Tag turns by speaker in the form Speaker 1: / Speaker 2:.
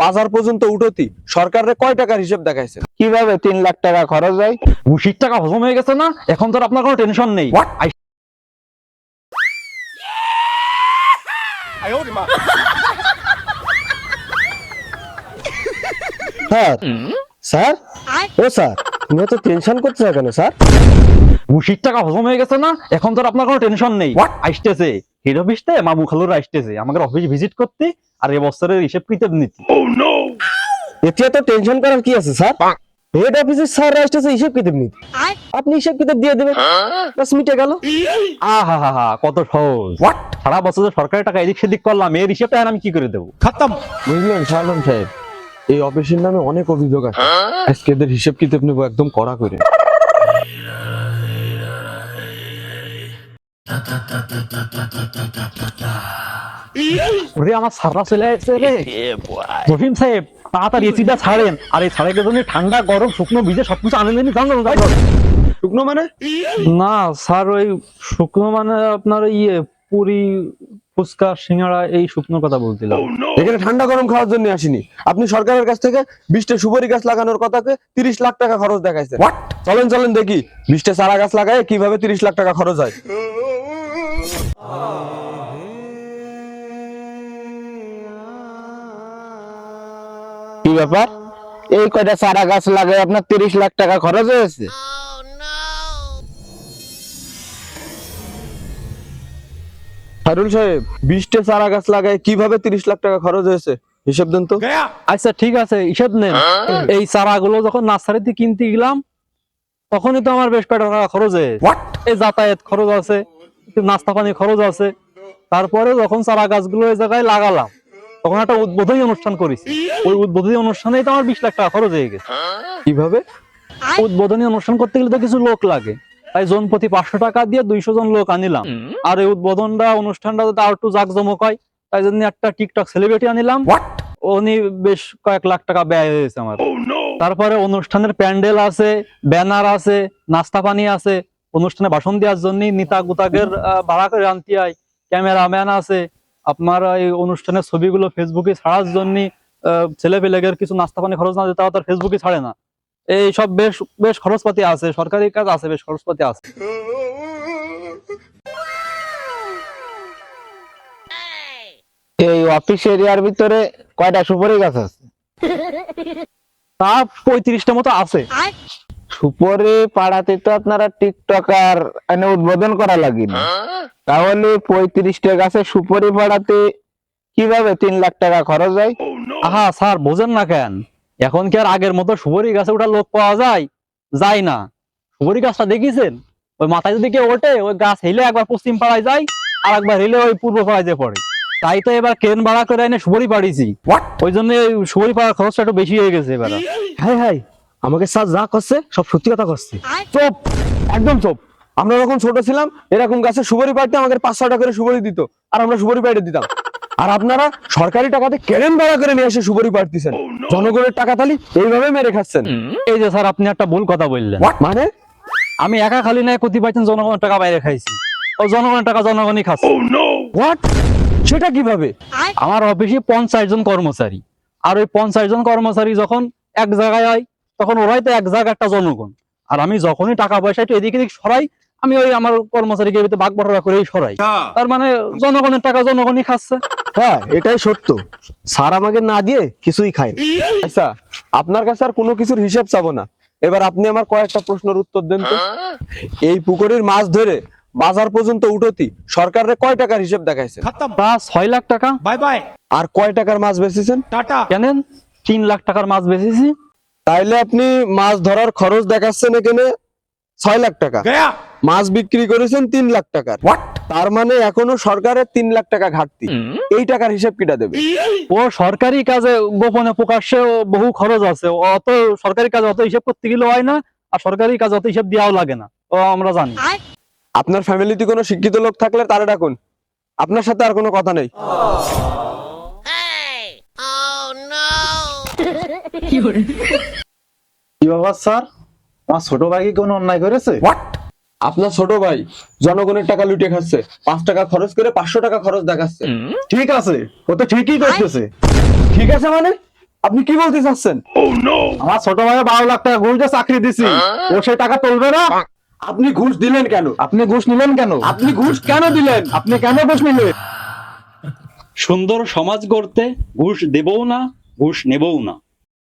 Speaker 1: বাজার পর্যন্ত উঠতি সরকারের কয় টাকার হিসেব দেখাইছে?
Speaker 2: কিভাবে 3 লাখ টাকা খরচ হয়?
Speaker 3: ঘুষির টাকা হজম হয়ে গেছে না, এখন তো আর আপনার কোনো টেনশন নেই।
Speaker 1: স্যার স্যার ও স্যার, তুমি তো টেনশন করছো কেন স্যার?
Speaker 3: ঘুষির টাকা হজম হয়ে গেছে না, এখন তো আর আপনার কোনো টেনশন নেই। আসতেছে হেড অফিস থেকে মামু খালুরা আসতেছে আমাদের অফিস ভিজিট করতে, আর এবছরের হিসেব কিতাব নিতে।
Speaker 1: এতে তো টেনশন করার কি আছে স্যার? হেড অফিসের স্যার আসতেছে হিসেব কিতাব নিতে, আপনি হিসেব কিতাব দিয়ে দেবেন, বাস মিটে গেল।
Speaker 3: আহা হা হা, কত সহজ। সারা বছর যে সরকারি টাকা এদিক সেদিক করলাম, এর হিসেবটা আমি কি করে দেবো?
Speaker 1: বুঝলেন শালম সাহেব, এই অফিসের নামে অনেক অভিযোগ আছে, আজকে এদের হিসেব কিতাব নেবো একদম কড়া করে।
Speaker 3: ওরে আমার সাররা চলে আসছে রে। জহিম সাহেব তাড়াতাড়ি এসিটা ছাড়েন, আর এই ছাড়াকে জন্য ঠান্ডা গরম শুকনো ভিজে সবকিছু আনেন জানো।
Speaker 1: শুকনো মানে?
Speaker 3: না স্যার, ওই শুকনো মানে আপনার পুরি ফুচকা সিঙ্গাড়া এই শুকনো কথা বলছিলাম।
Speaker 1: এখানে ঠান্ডা গরম খাওয়ার জন্য আসিনি। আপনি সরকারের কাছ থেকে 20টা সুপারি গাছ লাগানোর কথাকে 30 লাখ টাকা খরচ দেখাইছেন। চলেন চলেন দেখি 20টা চারা গাছ লাগায় কিভাবে 30 লাখ টাকা খরচ হয়।
Speaker 2: কি ব্যাপার, এই কয়টা চারা গাছ লাগায় আপনার 30 লাখ টাকা খরচ হয়েছে?
Speaker 1: হারুল সাহেব, 20টা চারা গাছ লাগায় কিভাবে 30 লাখ টাকা খরচ হয়েছে হিসাব দেন তো।
Speaker 3: আচ্ছা ঠিক আছে, হিসেব নেন। এই চারাগুলো যখন নার্সারিতে কিনতে গেলাম তখনই তো আমার বেশ কয়টা টাকা খরচ হয়েছে। এই যাতায়াত খরচ আছে, একটু নাস্তা পানি খরচ আছে। তারপরে যখন চারা গাছগুলো এই জায়গায় লাগালাম তখন একটা উদ্বোধনী অনুষ্ঠান করেছি, ওই উদ্বোধনী অনুষ্ঠানেই তো আমার 20 লাখ টাকা খরচ হয়ে গেছে।
Speaker 1: কিভাবে?
Speaker 3: উদ্বোধনী অনুষ্ঠান করতে গেলে তো কিছু লোক লাগে, তাই জন প্রতি 500 টাকা দিয়ে 200 জন লোক আনিলাম। আর এই উদ্বোধনটা অনুষ্ঠানটা যাতে আর একটু জাঁকজমক হয় তাই জন্য একটা টিকটক সেলিব্রিটি আনিলাম, উনি বেশ কয়েক লাখ টাকা ব্যয় হয়েছে আমার। তারপরে অনুষ্ঠানের প্যান্ডেল আছে, ব্যানার আছে, নাস্তা পানি আছে, অনুষ্ঠানে ভাষণ দেওয়ার জন্য নিতা গুতাগের ভাড়া করে আনতে হয়, ক্যামেরাম্যান আছে, আপনার এই অনুষ্ঠানের ছবিগুলো ফেসবুকে ছাড়ার জন্য ছেলে পেলেগের কিছু নাস্তা পানি খরচ না দিতে তার ফেসবুকে ছাড়ে না। এই সব বেশ বেশ খরচপাতি আছে, সরকারি কাজ আছে, বেশ খরচপাতি আছে।
Speaker 2: এই অফিস এরিয়ার ভিতরে কয়টা সুপারি গাছ আছে?
Speaker 3: তা 35টা মতো আছে।
Speaker 2: সুপারি পাড়াতে তো আপনারা টিকটকার এনে উদ্বোধন করা লাগে না, তাহলে 35টা গাছে সুপারি পাড়াতে কিভাবে 3 লাখ টাকা খরচ হয়?
Speaker 3: আহা স্যার, বোঝেন না কেন? এখন কি আর আগের মতো সুপারি গাছে ওটা লোক পাওয়া যায়? যায় না। সুপারি গাছটা দেখিছেন, ওই মাথায় যদি কেউ ওঠে ওই গাছ হেলে একবার পশ্চিম পাড়ায় যায়, আর একবার হেলে ওই পূর্ব পাড়ায় যে পড়ে। তাই তো এবার কেন ভাড়া করে এনে সুপারি পাড়িছি, ওই জন্য সুপারি পাড়ার খরচটা একটু বেশি হয়ে গেছে এবার।
Speaker 1: হ্যাঁ হ্যাঁ, আমাকে স্যার যা করছে সব সত্যি কথা করছে। চুপ, একদম চুপ। আমরা যখন ছোট ছিলাম এরকম গাছে সুপারি পাইতে আমাদের 500 টাকা করে সুপারি দিত, আর আমরা সুপারি পাইতে দিতাম। আর আপনারা সরকারি টাকাতে কেরেন ভাড়া করে নিয়ে এসে সুপারি পাড়তেছেন, জনগণের টাকা তালি এইভাবে মেরে খাচ্ছেন।
Speaker 3: এই যে স্যার, আপনি একটা ভুল কথা বললেন।
Speaker 1: মানে?
Speaker 3: আমি একা খালি নাই ক্ষতি পাইছেন, জনগণের টাকা বাইরে খাইছি, ও জনগণের টাকা জনগণই খাচ্ছে।
Speaker 1: হোয়াট? সেটা কিভাবে?
Speaker 3: আমার অফিসে 50 জন কর্মচারী, আর ওই 50 জন কর্মচারী যখন এক জায়গায় হয় তখন ওরাই তো এক জায়গা একটা জনগণ। আর আমি যখনই টাকা পয়সা একটু এদিক এদিক সরাই, আমি ওই আমার কর্মচারীকে ভাগ বটরা করেই সরাই। তার মানে জনগণের টাকা জনগণই খাচ্ছে।
Speaker 1: হ্যাঁ, এটাই সত্য। স্যার আমাকে না দিয়ে কিছুই খায় না। আচ্ছা, আপনার কাছে আর কোনো কিছুর হিসাব চাবো না, এবার আপনি আমার কয়েকটা প্রশ্নের উত্তর দেন তো। এই পুকুরের মাছ ধরে বাজার পর্যন্ত উঠতি সরকারের কয় টাকার হিসাব দেখাইছে?
Speaker 3: প্রায় 6 লাখ টাকা।
Speaker 4: बाय बाय
Speaker 1: আর কয় টাকার মাছ বেচেছেন?
Speaker 4: टाटा
Speaker 3: কেনেন 3 লাখ টাকার মাছ বেচেছি।
Speaker 1: তাইলে আপনি মাছ ধরার খরচ দেখাচ্ছেন এখানে 6 লাখ টাকা,
Speaker 4: गया
Speaker 1: মাছ বিক্রি করেছেন 3 লাখ টাকার। তার মানে এখনো সরকারের 3 লাখ টাকা ঘাটতি। এই টাকার হিসাব কিটা দেবে?
Speaker 3: ও সরকারি কাজে গোপনে প্রকাশ্যে বহু খরচ আছে, অত সরকারি কাজে অত হিসাব করতে গেলে হয় না, আর সরকারি কাজে অত হিসাব দেওয়াও লাগে না, ও আমরা জানি।
Speaker 1: আপনার ফ্যামিলিতে কোনো শিক্ষিত লোক থাকলে তারা ডাকুন, আপনার সাথে আর কোনো কথা নেই।
Speaker 5: কি ব্যাপার স্যার, আমার ছোট ভাই কি কোনো অন্যায় করেছে?
Speaker 1: আপনার ছোট ভাই জনগণের টাকা লুটে খাচ্ছে, 5 টাকা খরচ করে 500 টাকা খরচ দেখাচ্ছে।
Speaker 5: ঠিক আছে, ও তো ঠিকই করতেছে।
Speaker 1: ঠিক আছে মানে? আপনি কি বলতে চাচ্ছেন?
Speaker 5: আমার ছোট ভাই 12 লাখ টাকা ঘুষ দিয়ে চাকরি দিছি, ও সেই টাকা তুলবে না?
Speaker 1: আপনি ঘুষ দিলেন কেন?
Speaker 5: আপনি ঘুষ নিলেন কেন?
Speaker 1: আপনি ঘুষ কেন দিলেন?
Speaker 5: আপনি কেন ঘুষ নিলেন?
Speaker 3: সুন্দর সমাজ গড়তে ঘুষ দেবও না, ঘুষ নেবও না।